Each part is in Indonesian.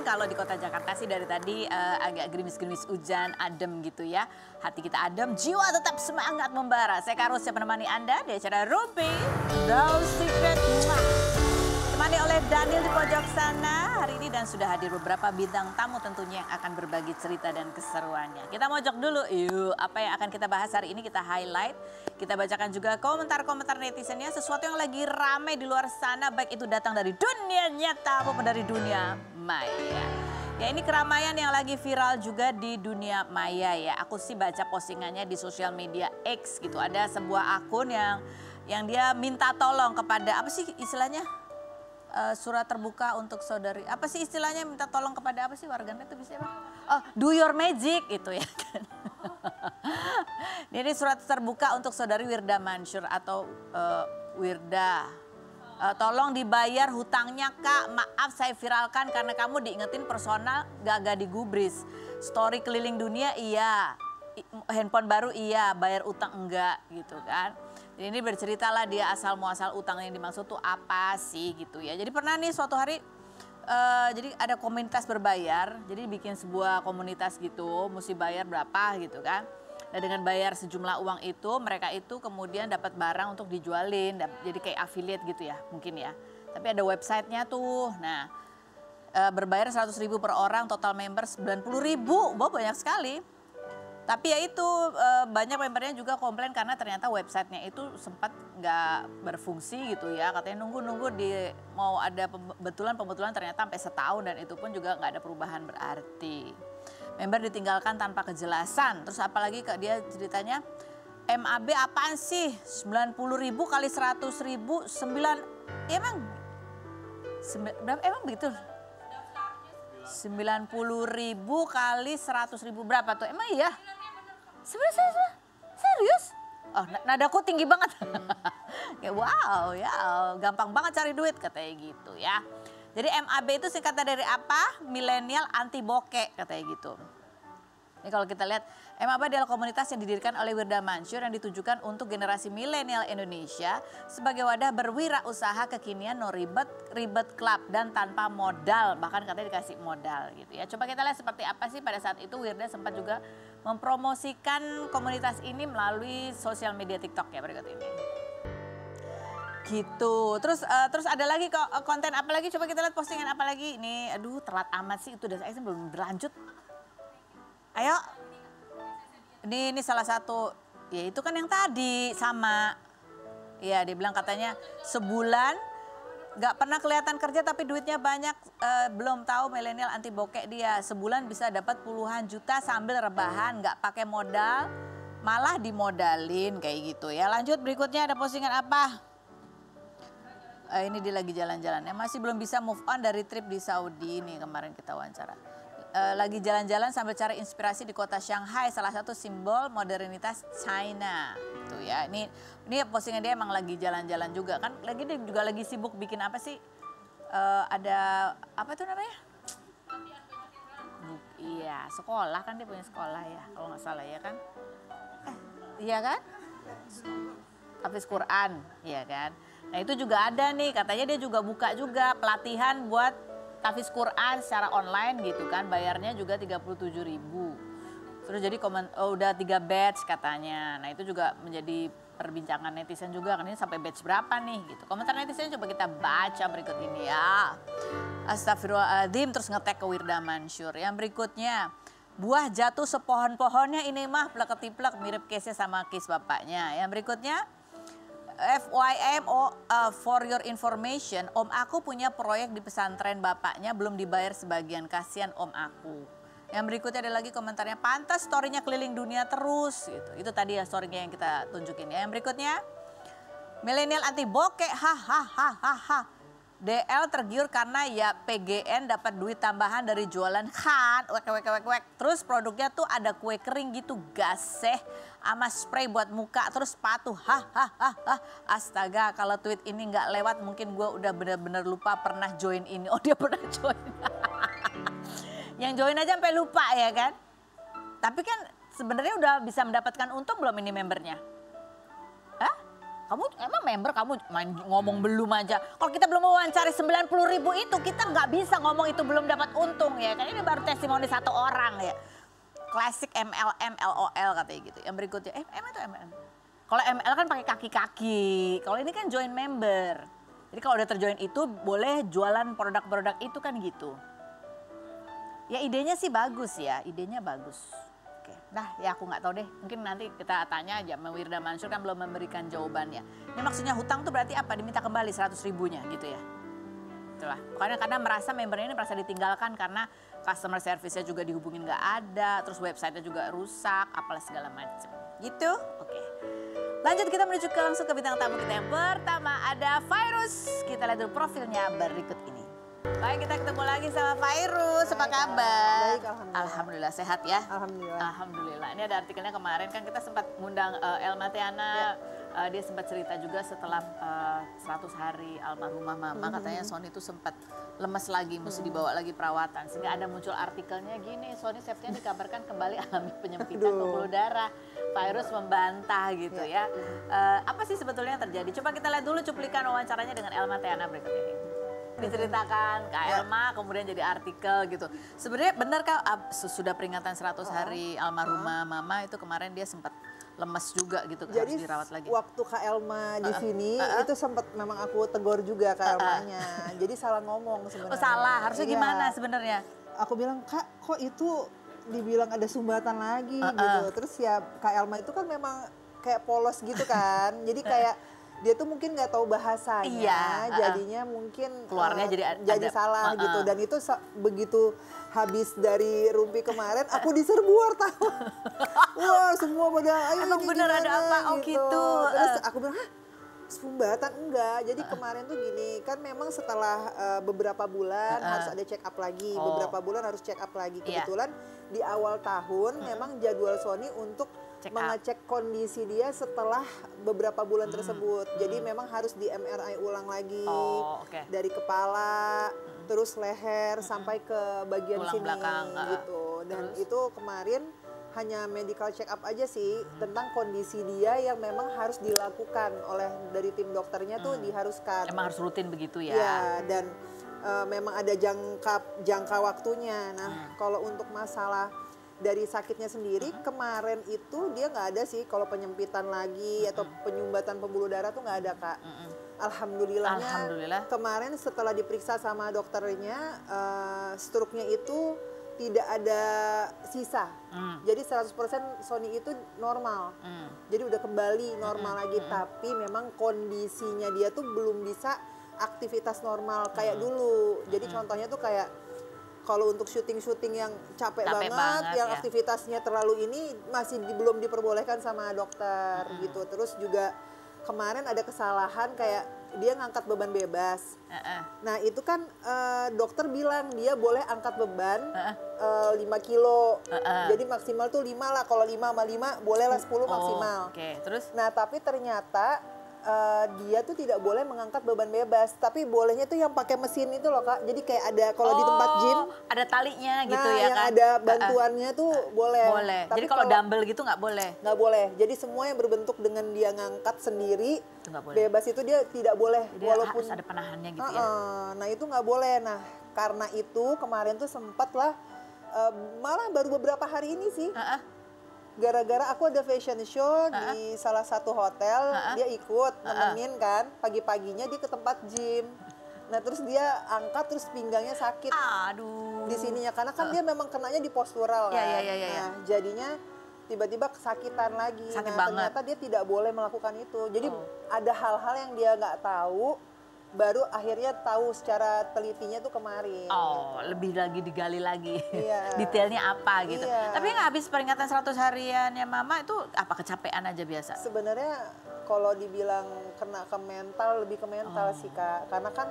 kalau di kota Jakarta sih dari tadi agak gerimis-gerimis hujan, adem gitu ya. Hati kita adem, jiwa tetap semangat membara. Saya Karus yang menemani Anda di acara Rumpi The Secret. Ditemani oleh Daniel di pojok sana hari ini dan sudah hadir beberapa bintang tamu tentunya yang akan berbagi cerita dan keseruannya. Kita mojok dulu, yuk apa yang akan kita bahas hari ini kita highlight. Kita bacakan juga komentar-komentar netizennya, sesuatu yang lagi ramai di luar sana baik itu datang dari dunia nyata maupun dari dunia maya. Ya ini keramaian yang lagi viral juga di dunia maya ya. Aku sih baca postingannya di sosial media X gitu. Ada sebuah akun yang dia minta tolong kepada apa sih istilahnya? Surat terbuka untuk saudari. Apa sih istilahnya minta tolong kepada apa sih warganet itu bisa apa? Oh, do your magic itu ya kan. Ini surat terbuka untuk saudari Wirda Mansur atau Wirda. Tolong dibayar hutangnya Kak, maaf saya viralkan karena kamu diingetin personal gak digubris. Story keliling dunia iya, handphone baru iya, bayar utang enggak gitu kan. Jadi ini berceritalah dia asal muasal utang yang dimaksud tuh apa sih gitu ya. Jadi pernah nih suatu hari jadi ada komunitas berbayar, jadi bikin sebuah komunitas gitu, mesti bayar berapa gitu kan. Nah dengan bayar sejumlah uang itu mereka itu kemudian dapat barang untuk dijualin, jadi kayak affiliate gitu ya mungkin ya. Tapi ada websitenya tuh, nah berbayar 100.000 per orang, total member 90.000, wah banyak sekali. Tapi ya itu banyak membernya juga komplain karena ternyata websitenya itu sempat nggak berfungsi gitu ya. Katanya nunggu-nunggu mau ada pembetulan ternyata sampai setahun dan itu pun juga nggak ada perubahan berarti. Member ditinggalkan tanpa kejelasan. Terus apalagi dia ceritanya MAB apaan sih? 90.000 kali 100.000 emang begitu? 90.000 kali 100.000 berapa tuh? Emang iya? Sebenarnya serius? Oh nadaku tinggi banget. Ya wow ya gampang banget cari duit katanya gitu ya. Jadi MAB itu singkatan dari apa? Milenial anti bokek katanya gitu. Ini kalau kita lihat MAB adalah komunitas yang didirikan oleh Wirda Mansur yang ditujukan untuk generasi milenial Indonesia sebagai wadah berwirausaha kekinian no ribet club dan tanpa modal, bahkan katanya dikasih modal gitu ya. Coba kita lihat seperti apa sih pada saat itu Wirda sempat juga mempromosikan komunitas ini melalui sosial media TikTok ya berikut ini. Gitu. Terus ada lagi konten apa lagi? Coba kita lihat postingan apa lagi? Ini aduh telat amat sih itu udah saya belum berlanjut. Ayo. Ini salah satu ya itu kan yang tadi sama. Ya dia bilang katanya sebulan gak pernah kelihatan kerja tapi duitnya banyak, belum tahu milenial anti bokek dia. Sebulan bisa dapat puluhan juta sambil rebahan, gak pakai modal, malah dimodalin kayak gitu ya. Lanjut berikutnya ada postingan apa? Ini dia lagi jalan-jalan ya, masih belum bisa move on dari trip di Saudi ini kemarin kita wawancara. Lagi jalan-jalan sambil cari inspirasi di kota Shanghai, salah satu simbol modernitas China. Tuh ya, ini postingan dia emang lagi jalan-jalan juga kan, dia juga lagi sibuk bikin apa sih? Ada apa tuh namanya? Iya, sekolah kan dia punya sekolah ya, kalau nggak salah ya kan? Iya kan? Hafiz Quran, iya kan? Nah itu juga ada nih, katanya dia juga buka juga pelatihan buat tahfiz Quran secara online gitu kan, bayarnya juga 37.000. Terus jadi udah 3 batch katanya. Nah itu juga menjadi perbincangan netizen juga kan, ini sampai batch berapa nih gitu. Komentar netizen coba kita baca berikut ini ya. Astagfirullahaladzim terus nge-tag ke Wirda Mansur. Yang berikutnya, buah jatuh sepohon-pohonnya ini mah plek-ketiplek mirip case-nya sama case bapaknya. Yang berikutnya, FYM for your information, om aku punya proyek di pesantren bapaknya belum dibayar sebagian, kasihan om aku. Yang berikutnya ada lagi komentarnya, pantas storynya keliling dunia terus gitu. Itu tadi ya storynya yang kita tunjukin ya. Yang berikutnya, milenial anti bokek, hahaha. DL tergiur karena ya PGN dapat duit tambahan dari jualan khan, wek. Terus produknya tuh ada kue kering gitu, gaseh, sama spray buat muka, terus sepatu, hahaha. Astaga, kalau tweet ini nggak lewat mungkin gue udah bener-bener lupa pernah join ini. Oh dia pernah join. Yang join aja sampai lupa ya kan. Tapi kan sebenarnya udah bisa mendapatkan untung belum ini membernya? Hah? kamu emang member kamu main ngomong belum aja. Kalau kita belum wawancari 90.000 itu kita nggak bisa ngomong itu belum dapat untung ya kan. Ini baru testimoni 1 orang ya. Klasik MLM, LOL katanya gitu. Yang berikutnya, itu MLM. Kalau ML kan pakai kaki-kaki. Kalau ini kan join member. Jadi kalau udah terjoin itu boleh jualan produk-produk itu kan gitu. Ya idenya sih bagus ya, idenya bagus. Oke. Nah ya aku nggak tahu deh, mungkin nanti kita tanya aja. Wirda Mansur kan belum memberikan jawabannya. Ini maksudnya hutang tuh berarti apa? Diminta kembali 100.000-nya gitu ya? Itulah. Karena merasa membernya ini merasa ditinggalkan karena customer service-nya juga dihubungin nggak ada, terus website-nya juga rusak, apalah segala macam. Gitu? Oke. Lanjut kita menuju langsung ke bintang tamu kita yang pertama ada Virus. Kita lihat dulu profilnya berikut ini. Baik, kita ketemu lagi sama Virus. Apa kabar? Baik, alhamdulillah. Alhamdulillah sehat ya? Alhamdulillah. Alhamdulillah. Ini ada artikelnya kemarin kan kita sempat ngundang Elma Tiana. Dia sempat cerita juga setelah 100 hari almarhumah mama katanya Sony itu sempat lemes lagi, mesti dibawa lagi perawatan. Sehingga ada muncul artikelnya gini, Sony Septian dikabarkan kembali alami penyempitan pembuluh darah. Virus membantah gitu ya. Apa sih sebetulnya yang terjadi? Coba kita lihat dulu cuplikan wawancaranya dengan Elma Tiana berikut ini. Diceritakan Kak Elma, kemudian jadi artikel gitu. Sebenarnya benar Kak, sudah peringatan 100 hari almarhumah mama itu kemarin dia sempat lemes juga gitu, harus dirawat lagi. Waktu Kak Elma di sini itu sempat memang aku tegur juga Kak Elmanya. Jadi salah ngomong sebenarnya. Oh salah, harusnya gimana sebenarnya? Aku bilang Kak, kok itu dibilang ada sumbatan lagi gitu. Terus ya Kak Elma itu kan memang kayak polos gitu kan. Jadi kayak dia tuh mungkin nggak tahu bahasanya, jadinya mungkin keluarnya jadi salah gitu. Dan itu begitu habis dari Rumpi kemarin, aku diserbu wartawan. Wah semua pada, ayo emang bener ada apa? Oh gitu. Terus aku bilang, hah? Sumbatan enggak, jadi kemarin tuh gini, kan memang setelah beberapa bulan harus ada check up lagi, beberapa bulan harus check up lagi. Kebetulan di awal tahun memang jadwal Sony untuk mengecek kondisi dia setelah beberapa bulan tersebut. Jadi memang harus di MRI ulang lagi dari kepala, terus leher sampai ke bagian tulang sini belakang, gitu. Dan itu kemarin hanya medical check up aja sih tentang kondisi dia yang memang harus dilakukan oleh dari tim dokternya tuh diharuskan. Emang harus rutin begitu ya? Iya, dan memang ada jangka waktunya. Nah, kalau untuk masalah dari sakitnya sendiri kemarin itu dia nggak ada sih kalau penyempitan lagi atau penyumbatan pembuluh darah tuh nggak ada Kak. Alhamdulillah kemarin setelah diperiksa sama dokternya stroke-nya itu tidak ada sisa. Jadi 100% Sony itu normal. Jadi udah kembali normal lagi tapi memang kondisinya dia tuh belum bisa aktivitas normal kayak dulu. Jadi contohnya tuh kayak kalau untuk syuting-syuting yang capek banget yang aktivitasnya terlalu ini masih belum diperbolehkan sama dokter gitu. Terus juga kemarin ada kesalahan kayak dia ngangkat beban bebas. Nah itu kan dokter bilang dia boleh angkat beban 5 kilo. Jadi maksimal tuh 5 lah, kalau 5 sama 5 bolehlah 10 maksimal. Terus? Nah tapi ternyata dia tuh tidak boleh mengangkat beban bebas, tapi bolehnya tuh yang pakai mesin itu loh Kak. Jadi kayak ada kalau di tempat gym ada talinya gitu ya yang kan? ada bantuannya tuh boleh. Boleh. Tapi jadi kalau dumbbell gitu nggak boleh? Nggak boleh. Jadi semua yang berbentuk dengan dia ngangkat sendiri bebas itu dia tidak boleh. Jadi walaupun harus ada penahannya gitu ya? Nah itu nggak boleh. Nah karena itu kemarin tuh sempat lah malah baru beberapa hari ini sih. Gara-gara aku ada fashion show di salah satu hotel, dia ikut nemenin kan, pagi-paginya dia ke tempat gym. Nah terus dia angkat terus pinggangnya sakit. Di sininya karena kan dia memang kenanya di postural kan. Nah jadinya tiba-tiba kesakitan lagi. Ternyata dia tidak boleh melakukan itu. Jadi ada hal-hal yang dia nggak tahu, baru akhirnya tahu secara telitinya tuh kemarin. Lebih lagi digali lagi. Detailnya apa gitu. Tapi nggak habis peringatan 100 hariannya mama itu apa kecapean aja biasa? Sebenarnya kalau dibilang kena ke mental, lebih ke mental sih Kak. Karena kan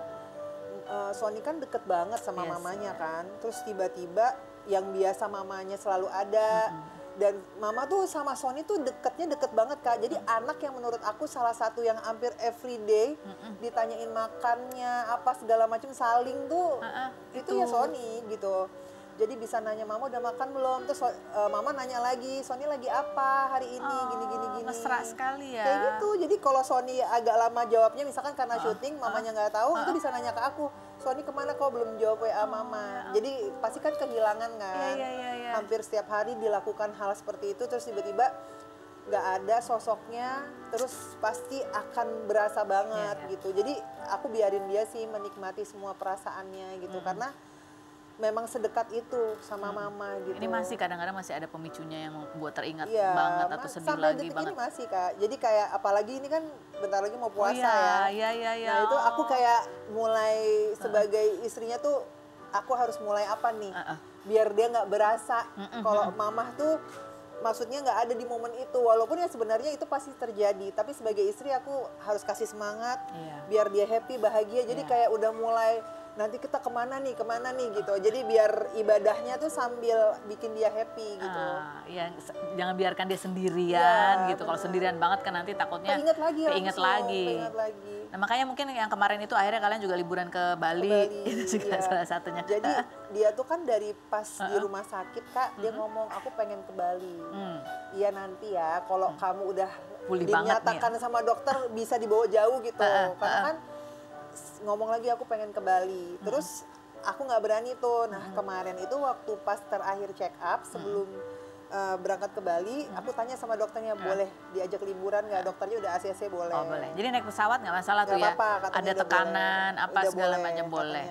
Sony kan deket banget sama mamanya kan. Terus tiba-tiba yang biasa mamanya selalu ada. Dan mama tuh sama Sony tuh deket banget Kak. Jadi anak yang menurut aku salah satu yang hampir everyday ditanyain makannya apa segala macam saling tuh itu ya Sony gitu. Jadi bisa nanya, mama udah makan belum? Terus mama nanya lagi, Sony lagi apa hari ini, gini. Mesra sekali ya. Kayak gitu, jadi kalau Sony agak lama jawabnya, misalkan karena syuting, mamanya nggak tahu, itu bisa nanya ke aku, Sony kemana kok belum jawab WA mama. Jadi pasti kan kehilangan kan. Iya. Hampir setiap hari dilakukan hal seperti itu, terus tiba-tiba nggak ada sosoknya, terus pasti akan berasa banget gitu. Jadi aku biarin dia sih menikmati semua perasaannya gitu, karena memang sedekat itu sama mama gitu. Ini masih kadang-kadang masih ada pemicunya yang buat teringat Iya, banget atau sedih sampai lagi detik banget. ini masih Kak. Jadi kayak apalagi ini kan bentar lagi mau puasa ya. Iya. Nah itu aku kayak mulai sebagai istrinya tuh aku harus mulai apa nih? Biar dia nggak berasa kalau mamah tuh maksudnya nggak ada di momen itu. Walaupun ya sebenarnya itu pasti terjadi. Tapi sebagai istri aku harus kasih semangat biar dia happy, bahagia. Jadi kayak udah mulai nanti kita kemana nih gitu. Jadi biar ibadahnya tuh sambil bikin dia happy gitu. Iya, jangan biarkan dia sendirian gitu. Kalau sendirian banget kan nanti takutnya keinget lagi. Nah makanya mungkin yang kemarin itu akhirnya kalian juga liburan ke Bali. Itu juga salah satunya. Jadi dia tuh kan dari pas di rumah sakit Kak, dia ngomong aku pengen ke Bali. Iya nanti ya kalau kamu udah pulih dinyatakan sama dokter bisa dibawa jauh gitu. Karena kan ngomong lagi aku pengen ke Bali, terus aku nggak berani tuh. Nah kemarin itu waktu pas terakhir check up sebelum berangkat ke Bali, aku tanya sama dokternya boleh diajak liburan nggak? Dokternya udah ACC boleh. Oh boleh. Jadi naik pesawat nggak masalah tuh ya? Ada tekanan apa segala macam boleh.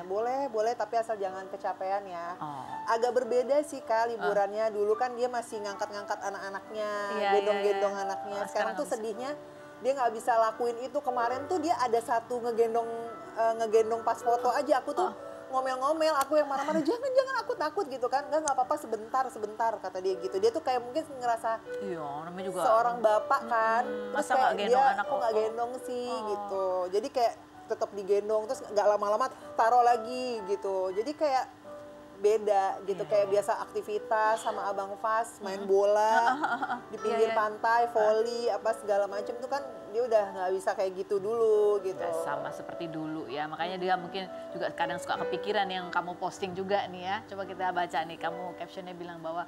Boleh tapi asal jangan kecapean ya. Agak berbeda sih Kak liburannya. Dulu kan dia masih ngangkat-ngangkat anak-anaknya, gendong-gendong anaknya. Sekarang tuh sedihnya dia nggak bisa lakuin itu. Kemarin tuh dia ada satu ngegendong pas foto aja, aku tuh ngomel-ngomel, aku yang marah-marah, jangan aku takut gitu kan. Nggak apa-apa, sebentar kata dia gitu. Dia tuh kayak mungkin ngerasa namanya juga seorang bapak kan, terus masa kayak gendong dia anak aku nggak gendong sih gitu. Jadi kayak tetap digendong, terus nggak lama-lama taruh lagi gitu. Jadi kayak beda gitu, kayak biasa aktivitas sama Abang Fas, main bola di pinggir pantai, volley, apa segala macam tuh kan dia udah nggak bisa kayak gitu dulu gitu. Udah sama seperti dulu ya, makanya dia mungkin juga kadang suka kepikiran yang kamu posting juga nih ya. Coba kita baca nih, kamu captionnya bilang bahwa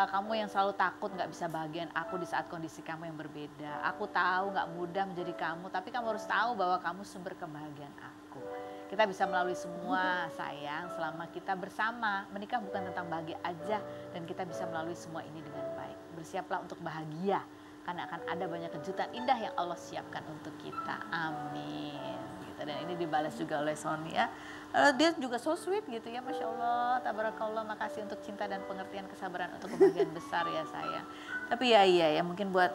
kamu yang selalu takut nggak bisa bahagian aku di saat kondisi kamu yang berbeda. Aku tahu nggak mudah menjadi kamu, tapi kamu harus tahu bahwa kamu sumber kebahagiaan aku. Kita bisa melalui semua sayang selama kita bersama. Menikah bukan tentang bahagia aja, dan kita bisa melalui semua ini dengan baik. Bersiaplah untuk bahagia, karena akan ada banyak kejutan indah yang Allah siapkan untuk kita. Amin. Gitu. Dan ini dibalas juga oleh Sony ya. Dia juga so sweet gitu ya, Masya Allah, tabarakallah. Makasih untuk cinta dan pengertian, kesabaran untuk kebahagiaan besar ya sayang. Tapi ya mungkin buat,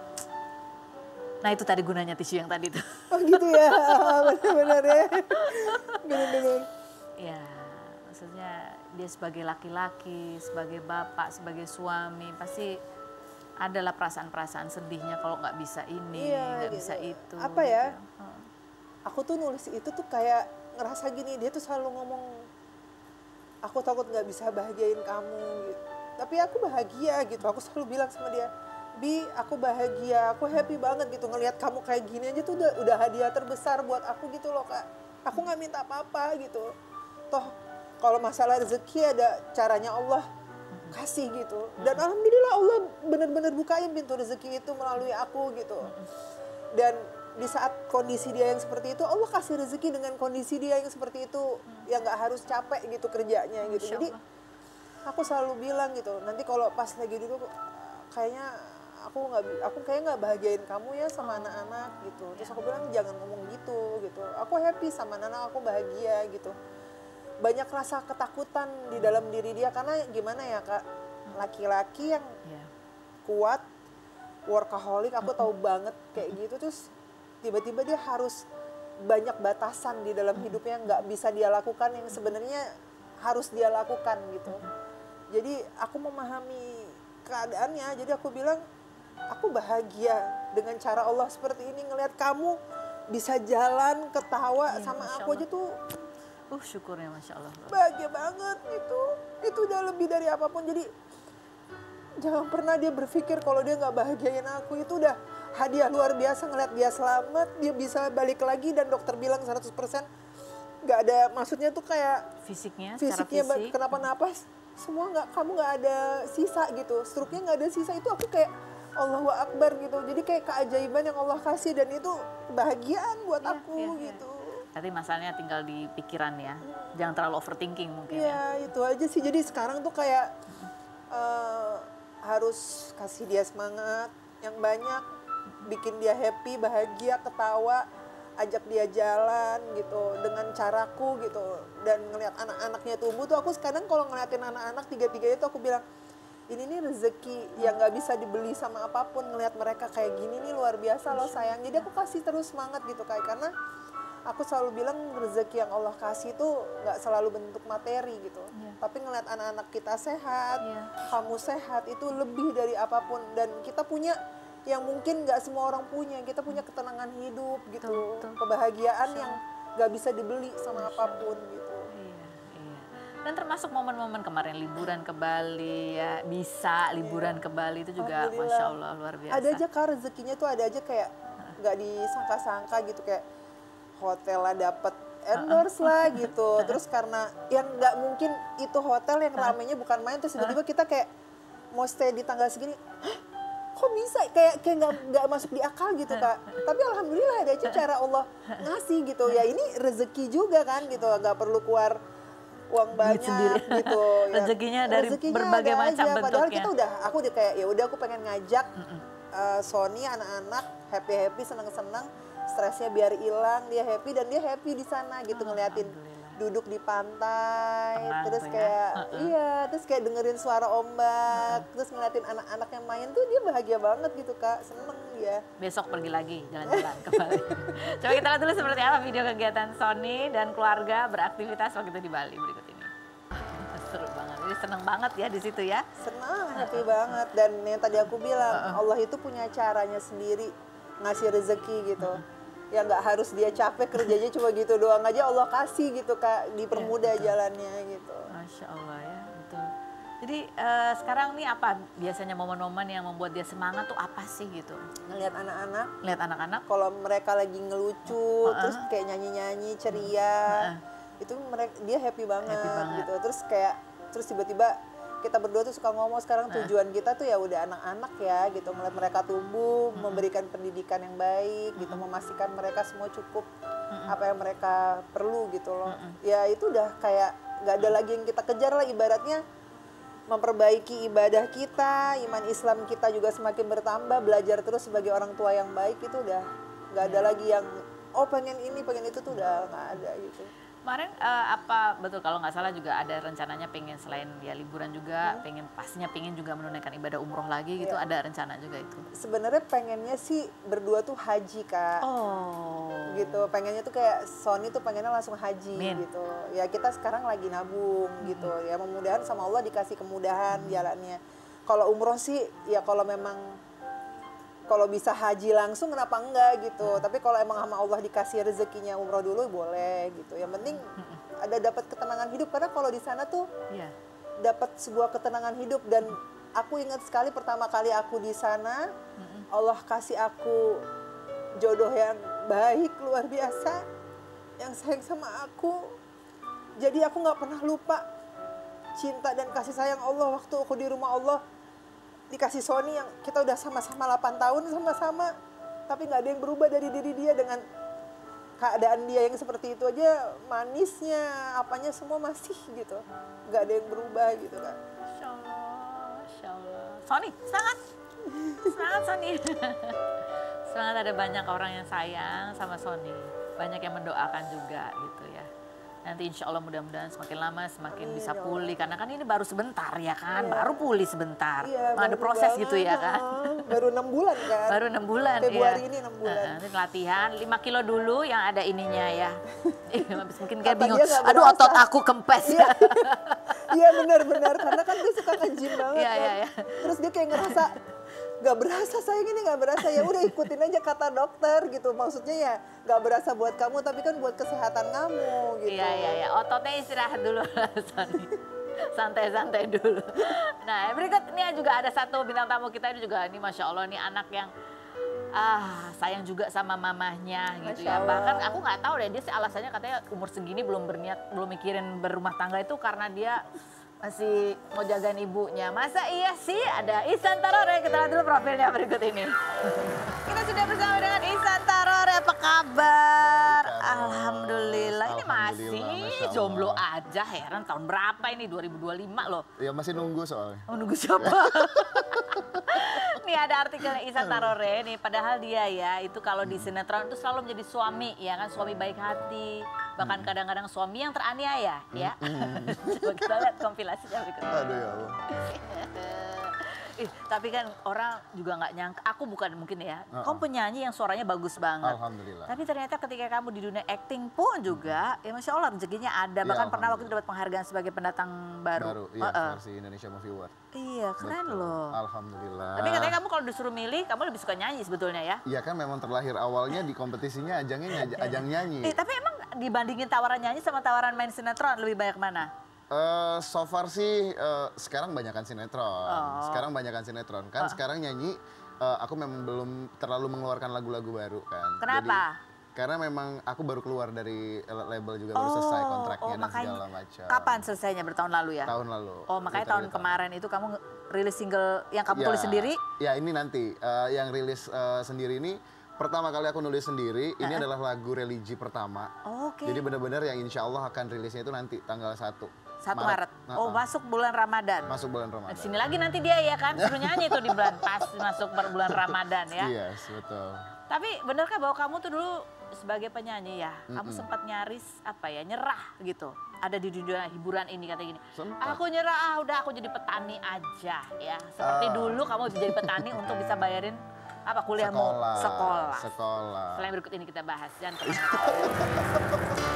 nah itu tadi gunanya tisu yang tadi tuh. Oh gitu ya, benar-benar ya. Benar-benar. Ya, maksudnya dia sebagai laki-laki, sebagai bapak, sebagai suami, pasti adalah perasaan-perasaan sedihnya kalau nggak bisa ini, nggak bisa itu. Apa ya, aku tuh nulis itu tuh kayak ngerasa gini, dia tuh selalu ngomong, aku takut nggak bisa bahagiain kamu gitu. Tapi aku bahagia gitu, aku selalu bilang sama dia, Bi, aku bahagia, aku happy banget gitu ngelihat kamu kayak gini aja tuh udah hadiah terbesar buat aku gitu loh Kak. Aku nggak minta apa-apa gitu. Toh kalau masalah rezeki ada caranya Allah kasih gitu. Dan alhamdulillah Allah benar-benar bukain pintu rezeki itu melalui aku gitu. Dan di saat kondisi dia yang seperti itu, Allah kasih rezeki dengan kondisi dia yang seperti itu, yang nggak harus capek gitu kerjanya gitu. Jadi aku selalu bilang gitu, nanti kalau pas lagi dulu kayaknya aku kayak nggak bahagiain kamu ya sama anak-anak gitu. Terus aku bilang jangan ngomong gitu. Aku happy sama anak, aku bahagia gitu. Banyak rasa ketakutan di dalam diri dia, karena gimana ya Kak, laki-laki yang kuat, workaholic, aku tahu banget kayak gitu. Terus tiba-tiba dia harus banyak batasan di dalam hidupnya yang nggak bisa dia lakukan, yang sebenarnya harus dia lakukan gitu. Jadi aku memahami keadaannya, jadi aku bilang aku bahagia dengan cara Allah seperti ini, ngelihat kamu bisa jalan, ketawa sama aku aja tuh syukurnya Masya Allah. Bahagia banget gitu. Itu udah lebih dari apapun. Jadi jangan pernah dia berpikir kalau dia nggak bahagiain aku. Itu udah hadiah luar biasa, ngeliat dia selamat, dia bisa balik lagi, dan dokter bilang 100% nggak ada, maksudnya tuh kayak fisiknya kenapa-napa, semua kamu nggak ada sisa gitu, struknya nggak ada sisa, itu aku kayak Allahu Akbar gitu. Jadi kayak keajaiban yang Allah kasih dan itu kebahagiaan buat aku gitu. Berarti masalahnya tinggal di pikiran ya, jangan terlalu overthinking mungkin ya. Itu aja sih, jadi sekarang tuh kayak harus kasih dia semangat yang banyak, bikin dia happy, bahagia, ketawa, ajak dia jalan gitu dengan caraku gitu. Dan ngelihat anak-anaknya tumbuh tuh, aku sekarang kalau ngeliatin anak-anak tiga-tiganya tuh aku bilang, ini nih rezeki yang gak bisa dibeli sama apapun. Ngelihat mereka kayak gini nih luar biasa loh sayang. Jadi aku kasih terus semangat gitu, kayak karena aku selalu bilang rezeki yang Allah kasih itu nggak selalu bentuk materi gitu. Tapi ngeliat anak-anak kita sehat, kamu sehat, itu lebih dari apapun. Dan kita punya yang mungkin nggak semua orang punya. Kita punya ketenangan hidup gitu, kebahagiaan yang nggak bisa dibeli sama apapun gitu. Dan termasuk momen-momen kemarin liburan ke Bali ya, bisa liburan ke Bali itu juga Masya Allah luar biasa. Ada aja Kak rezekinya tuh, ada aja kayak nggak disangka-sangka gitu, kayak hotel lah dapet endorse lah gitu. Terus karena yang nggak mungkin itu hotel yang ramenya bukan main, terus tiba-tiba kita kayak mau stay di tanggal segini, hah, kok bisa kayak nggak masuk di akal gitu Kak. Tapi alhamdulillah ada aja cara Allah ngasih gitu ya. Ini rezeki juga kan gitu, nggak perlu keluar uang banyak gitu. Rezekinya dari berbagai macam bentuknya. Padahal kita aku udah kayak ya udah, aku pengen ngajak Sony anak-anak happy seneng-seneng, stresnya biar hilang, dia happy dan dia happy di sana gitu, ngeliatin duduk di pantai, terus kayak terus kayak dengerin suara ombak, terus ngeliatin anak-anak yang main tuh dia bahagia banget gitu Kak, seneng dia. Besok pergi lagi jalan-jalan ke Bali. Coba kita lihat dulu seperti apa video kegiatan Sony dan keluarga beraktivitas waktu itu di Bali berikut ini. Seru banget, jadi seneng banget ya di situ ya. Senang, happy banget. Dan yang tadi aku bilang, Allah itu punya caranya sendiri ngasih rezeki gitu. Ya nggak harus dia capek kerjanya cuma gitu doang aja, Allah kasih gitu Kak, dipermudah jalannya gitu. Masya Allah ya, betul. Jadi sekarang nih apa biasanya momen-momen yang membuat dia semangat tuh apa sih gitu? Ngelihat anak-anak. Lihat anak-anak. Kalau mereka lagi ngelucu, terus kayak nyanyi-nyanyi ceria, itu dia happy banget gitu. Terus tiba-tiba kita berdua tuh suka ngomong, sekarang tujuan kita tuh ya udah anak-anak ya gitu, melihat mereka tumbuh, memberikan pendidikan yang baik gitu, memastikan mereka semua cukup apa yang mereka perlu gitu loh. Ya itu udah kayak nggak ada lagi yang kita kejar lah, ibaratnya memperbaiki ibadah kita, iman Islam kita juga semakin bertambah, belajar terus sebagai orang tua yang baik, itu udah nggak ada lagi yang pengen ini pengen itu, tuh udah nggak ada gitu. Kemarin apa betul kalau nggak salah juga ada rencananya pengen selain ya liburan juga pastinya pengen juga menunaikan ibadah umroh lagi gitu, ada rencana juga itu? Sebenarnya pengennya sih berdua tuh haji Kak. Gitu, pengennya tuh kayak Sony tuh pengennya langsung haji gitu. Ya kita sekarang lagi nabung gitu ya, mudah-mudahan sama Allah dikasih kemudahan jalannya. Kalau umroh sih ya kalau bisa haji langsung kenapa enggak gitu. Tapi kalau emang sama Allah dikasih rezekinya umroh dulu boleh gitu. Yang penting ada dapat ketenangan hidup, karena kalau di sana tuh dapat sebuah ketenangan hidup. Dan aku ingat sekali pertama kali aku di sana, Allah kasih aku jodoh yang baik luar biasa, yang sayang sama aku. Jadi aku nggak pernah lupa cinta dan kasih sayang Allah waktu aku di rumah Allah. Dikasih Sony yang kita udah sama-sama 8 tahun sama-sama, tapi nggak ada yang berubah dari diri dia. Dengan keadaan dia yang seperti itu aja, manisnya apanya semua masih gitu, nggak ada yang berubah gitu Kak. Masya Allah, Masya Allah. Sony, semangat Sony. Semangat, ada banyak orang yang sayang sama Sony, banyak yang mendoakan juga gitu ya. Nanti insya Allah mudah-mudahan semakin lama semakin bisa pulih, karena kan ini baru sebentar ya kan, baru pulih sebentar, ada proses gitu ya kan. Baru 6 bulan kan. Baru 6 bulan Februari ini 6 bulan. Nanti latihan 5 kilo dulu yang ada ininya ya. Habis mungkin kayak bingung, aduh otot aku kempes. Iya benar-benar, karena kan dia suka nge-gym banget kan. Terus dia kayak ngerasa gak berasa, sayang ini gak berasa, ya udah ikutin aja kata dokter gitu. Maksudnya ya gak berasa buat kamu, tapi kan buat kesehatan kamu gitu. Iya, ototnya istirahat dulu santai-santai dulu. Nah berikut ini juga ada satu bintang tamu kita, ini juga ini Masya Allah, ini anak yang sayang juga sama mamahnya gitu ya. Bahkan aku nggak tahu deh, dia sih alasannya katanya umur segini belum mikirin berumah tangga itu karena dia masih mau jagain ibunya. Masa iya sih ada Ihsan Tarore, kita lihat dulu profilnya berikut ini. Kita sudah bersama dengan Ihsan Tarore, apa kabar? Alhamdulillah, ini masih jomblo aja, heran tahun berapa ini, 2025 loh. Ya masih nunggu soalnya. Oh, nunggu siapa? Nih ada artikelnya Ihsan Tarore nih, padahal dia ya itu kalau di sinetron itu selalu menjadi suami, ya kan, suami baik hati. Bahkan kadang-kadang suami yang teraniaya, ya. Coba kita lihat kompilasinya berikut. Aduh ya Allah. Tapi kan orang juga nggak nyangka, aku bukan mungkin ya, kamu penyanyi yang suaranya bagus banget. Alhamdulillah. Tapi ternyata ketika kamu di dunia acting pun juga, ya Masya Allah rezekinya ada. Bahkan pernah waktu itu dapat penghargaan sebagai pendatang baru. Iya, versi Indonesia Movie Award. Iya, keren loh. Alhamdulillah. Tapi katanya kamu kalau disuruh milih, kamu lebih suka nyanyi sebetulnya ya? Iya kan memang terlahir awalnya di kompetisinya ajang nyanyi. Tapi emang dibandingin tawaran nyanyi sama tawaran main sinetron, lebih banyak mana? So far sih sekarang banyakan sinetron. Sekarang banyakan sinetron kan. Sekarang nyanyi aku memang belum terlalu mengeluarkan lagu-lagu baru kan. Kenapa? Karena memang aku baru keluar dari label juga, baru selesai kontraknya dan segala macam. Kapan selesainya, bertahun lalu ya? Tahun lalu. Oh makanya tahun kemarin itu kamu rilis single yang kamu tulis sendiri? Ya ini nanti yang rilis sendiri ini. Pertama kali aku nulis sendiri, ini adalah lagu religi pertama. Oke. Jadi benar-benar yang insya Allah akan rilisnya itu nanti tanggal 1 Maret. Oh masuk bulan Ramadan. Masuk bulan Ramadan. Sini lagi nanti dia ya kan, suruh nyanyi tuh di bulan pas masuk bulan Ramadan ya. Yes, betul. Tapi benarkah bahwa kamu tuh dulu sebagai penyanyi ya, kamu sempat nyaris apa ya, nyerah gitu. Ada di dunia hiburan ini katanya gini, aku nyerah, udah aku jadi petani aja ya. Seperti dulu kamu jadi petani untuk bisa bayarin apa kuliahmu, sekolah. Sekolah. Selain berikut ini kita bahas, jangan kemana-mana.